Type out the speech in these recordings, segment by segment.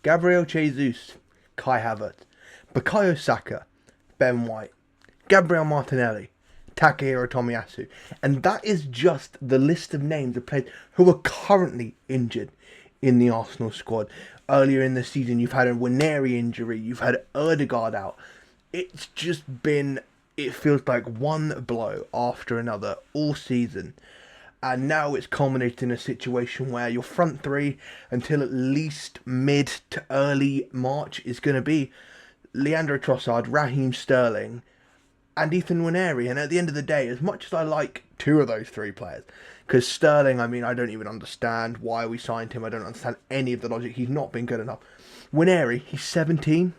Gabriel Jesus, Kai Havertz, Bukayo Saka, Ben White, Gabriel Martinelli, Takehiro Tomiyasu. And that is just the list of names of players who are currently injured in the Arsenal squad. Earlier in the season, you've had a Waneri injury, you've had Ødegaard out. It's just been, it feels like one blow after another all season. And now it's culminated in a situation where your front three, until at least mid to early March, is going to be Leandro Trossard, Raheem Sterling, and Ethan Waneri. And at the end of the day, as much as I like two of those three players, because Sterling, I mean, I don't even understand why we signed him. I don't understand any of the logic. He's not been good enough. Waneri, he's 17,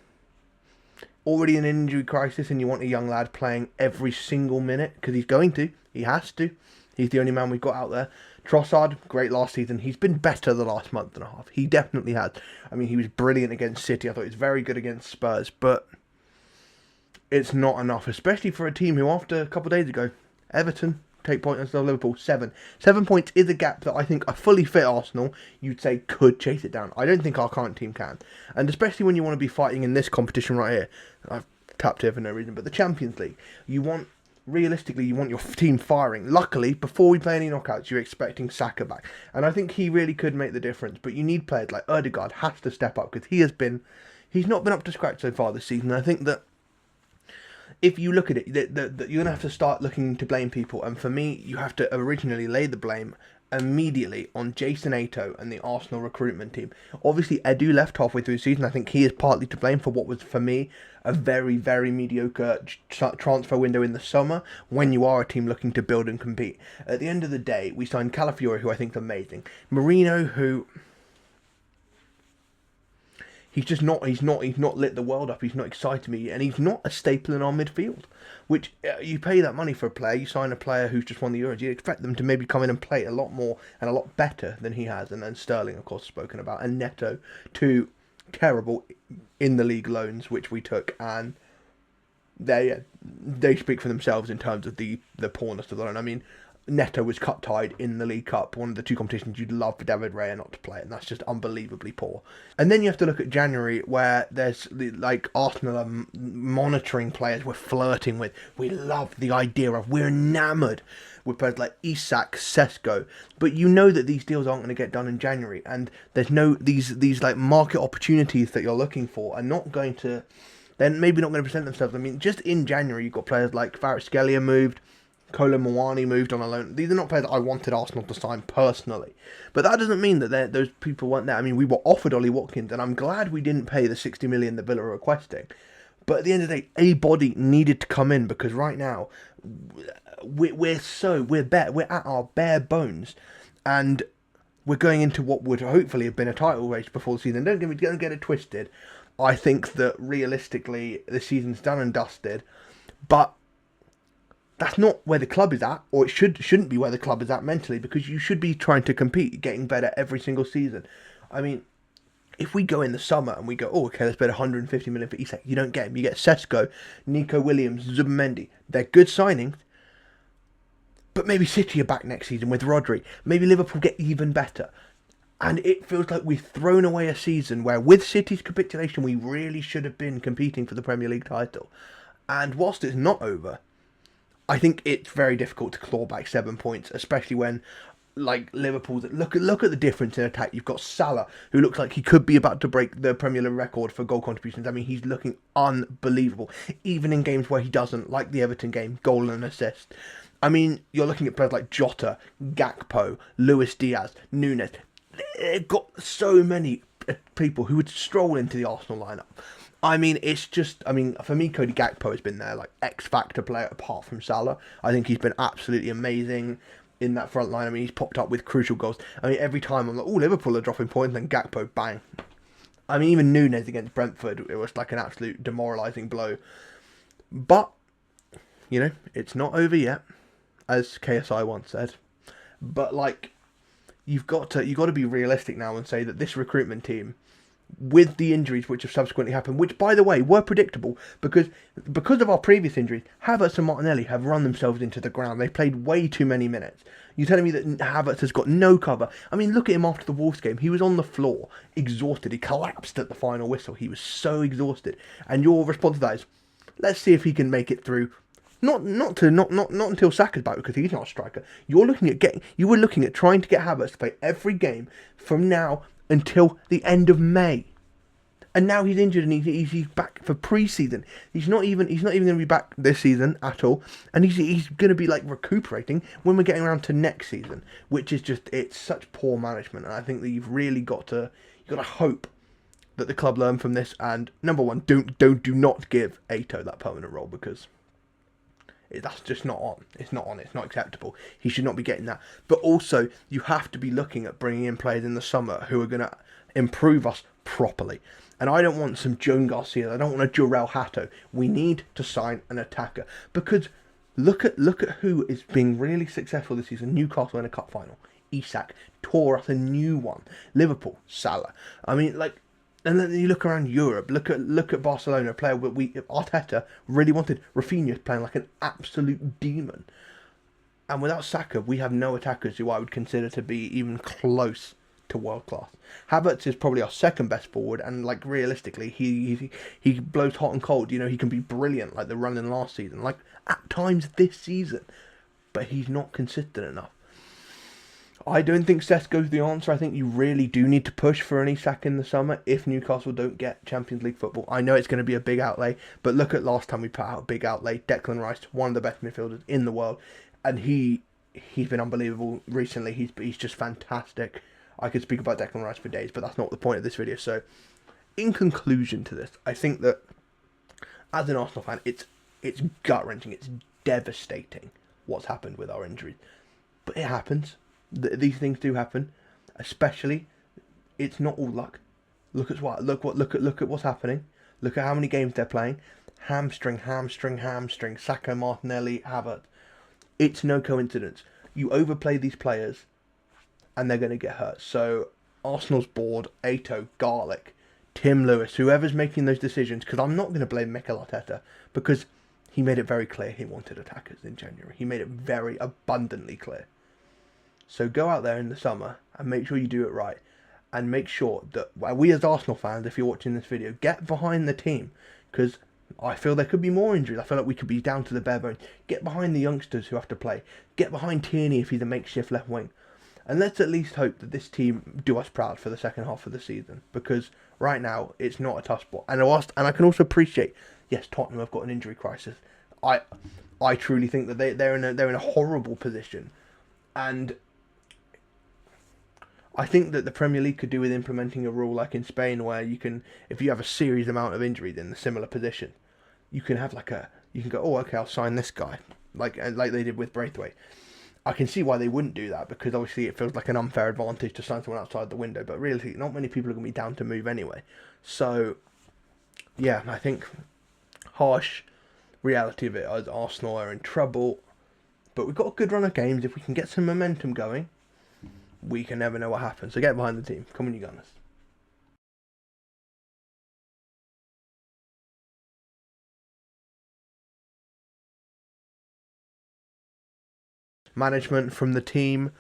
already in an injury crisis, and you want a young lad playing every single minute, because he's going to. He has to. He's the only man we've got out there. Trossard, great last season. He's been better the last month and a half. He definitely has. I mean, he was brilliant against City. I thought he was very good against Spurs. But it's not enough, especially for a team who, after a couple of days ago, Everton take points instead of Liverpool. 7 points is a gap that I think a fully fit Arsenal, you'd say, could chase it down. I don't think our current team can. And especially when you want to be fighting in this competition right here. I've tapped here for no reason. But the Champions League, realistically, you want your team firing. Luckily, before we play any knockouts, you're expecting Saka back. And I think he really could make the difference. But you need players like Ødegaard has to step up, because he's not been up to scratch so far this season. And I think that if you look at it, that you're going to have to start looking to blame people. And for me, you have to originally lay the blame immediately on Jason Ato and the Arsenal recruitment team. Obviously, Edu left halfway through the season. I think he is partly to blame for what was, for me, a very, very mediocre transfer window in the summer when you are a team looking to build and compete. At the end of the day, we signed Calafiori, who I think is amazing. Marino, who he's not lit the world up. He's not excited me, and he's not a staple in our midfield. Which, you pay that money for a player, you sign a player who's just won the Euros, you expect them to maybe come in and play a lot more and a lot better than he has. And then Sterling, of course, spoken about, and Neto, two terrible in the league loans which we took, and they speak for themselves in terms of the poorness of the loan. I mean, Neto was cut-tied in the League Cup, one of the two competitions you'd love for David Raya not to play, and that's just unbelievably poor. And then you have to look at January, where there's, like, Arsenal are monitoring players we're flirting with. We love the idea of, we're enamoured with players like Isak, Sesko, but you know that these deals aren't going to get done in January, and there's no, these like market opportunities that you're looking for are not going to, they're maybe not going to present themselves. I mean, just in January, you've got players like Kvaratskhelia moved, Kolo Muani moved on a loan. These are not players that I wanted Arsenal to sign personally. But that doesn't mean that those people weren't there. I mean, we were offered Ollie Watkins, and I'm glad we didn't pay the 60 million that Villa are requesting. But at the end of the day, a body needed to come in, because right now, we're at our bare bones. And we're going into what would hopefully have been a title race before the season. Don't get it twisted. I think that realistically, the season's done and dusted. But that's not where the club is at, or it shouldn't be where the club is at mentally, because you should be trying to compete, getting better every single season. I mean, if we go in the summer and we go, oh, okay, let's bet 150 million for Isak, you don't get him. You get Sesko, Nico Williams, Zubimendi. They're good signings, but maybe City are back next season with Rodri. Maybe Liverpool get even better. And it feels like we've thrown away a season where, with City's capitulation, we really should have been competing for the Premier League title. And whilst it's not over, I think it's very difficult to claw back 7 points, especially when, like, Liverpool's... Look at the difference in attack. You've got Salah, who looks like he could be about to break the Premier League record for goal contributions. I mean, he's looking unbelievable, even in games where he doesn't, like the Everton game, goal and assist. I mean, you're looking at players like Jota, Gakpo, Luis Diaz, Nunes. They've got so many people who would stroll into the Arsenal lineup. I mean, it's just, I mean, for me, Cody Gakpo has been their, like, X-factor player apart from Salah. I think he's been absolutely amazing in that front line. I mean, he's popped up with crucial goals. I mean, every time I'm like, oh, Liverpool are dropping points, and then Gakpo, bang. I mean, even Nunes against Brentford, it was like an absolute demoralising blow. But, you know, it's not over yet, as KSI once said. But, like, you've got to be realistic now and say that this recruitment team with the injuries which have subsequently happened, which by the way were predictable because of our previous injuries, Havertz and Martinelli have run themselves into the ground. They played way too many minutes. You're telling me that Havertz has got no cover? I mean, look at him after the Wolves game. He was on the floor, exhausted. He collapsed at the final whistle. He was so exhausted. And your response to that is, let's see if he can make it through. Not until Saka's back, because he's not a striker. You were looking at trying to get Havertz to play every game from now until the end of May. And now he's injured and he's back for pre-season. He's not even going to be back this season at all, and he's going to be like recuperating when we're getting around to next season, which is just, it's such poor management. And I think that you've really got to hope that the club learn from this. And number one, do not give Ato that permanent role, because that's just not on. It's not on. It's not acceptable. He should not be getting that. But also, you have to be looking at bringing in players in the summer who are going to improve us properly. And I don't want some Joan Garcia. I don't want a Jurel Hato. We need to sign an attacker, because look at who is being really successful this season. Newcastle in a cup final. Isak tore us a new one. Liverpool, Salah. I mean, like, and then you look around Europe. Look at Barcelona, a player that Arteta really wanted. Rafinha playing like an absolute demon. And without Saka, we have no attackers who I would consider to be even close to world class. Havertz is probably our second best forward, and like realistically, he blows hot and cold. You know, he can be brilliant like the run in last season, like at times this season, but he's not consistent enough. I don't think Sesko's the answer. I think you really do need to push for an Isak in the summer if Newcastle don't get Champions League football. I know it's going to be a big outlay, but look at last time we put out a big outlay. Declan Rice, one of the best midfielders in the world, and he's been unbelievable recently. He's just fantastic. I could speak about Declan Rice for days, but that's not the point of this video. So, in conclusion to this, I think that as an Arsenal fan, it's gut-wrenching, it's devastating what's happened with our injuries. But it happens. These things do happen. Especially, it's not all luck. Look at what's happening. Look at how many games they're playing. Hamstring. Saka, Martinelli, Havertz. It's no coincidence. You overplay these players, and they're going to get hurt. So Arsenal's board, Ato, Garlic, Tim Lewis, whoever's making those decisions, because I'm not going to blame Mikel Arteta, because he made it very clear he wanted attackers in January. He made it very abundantly clear. So go out there in the summer and make sure you do it right. And make sure that we as Arsenal fans, if you're watching this video, get behind the team. Because I feel there could be more injuries. I feel like we could be down to the bare bones. Get behind the youngsters who have to play. Get behind Tierney if he's a makeshift left wing. And let's at least hope that this team do us proud for the second half of the season. Because right now, it's not a tough spot. And I can also appreciate, yes, Tottenham have got an injury crisis. I truly think that they're in a horrible position. And I think that the Premier League could do with implementing a rule like in Spain, where you can, if you have a serious amount of injuries in a similar position, you can have you can go, oh, okay, I'll sign this guy, like they did with Braithwaite. I can see why they wouldn't do that, because obviously it feels like an unfair advantage to sign someone outside the window, but really, not many people are going to be down to move anyway. So, yeah, I think harsh reality of it is Arsenal are in trouble, but we've got a good run of games. If we can get some momentum going, we can never know what happens. So get behind the team. Come on, you Gunners. Management from the team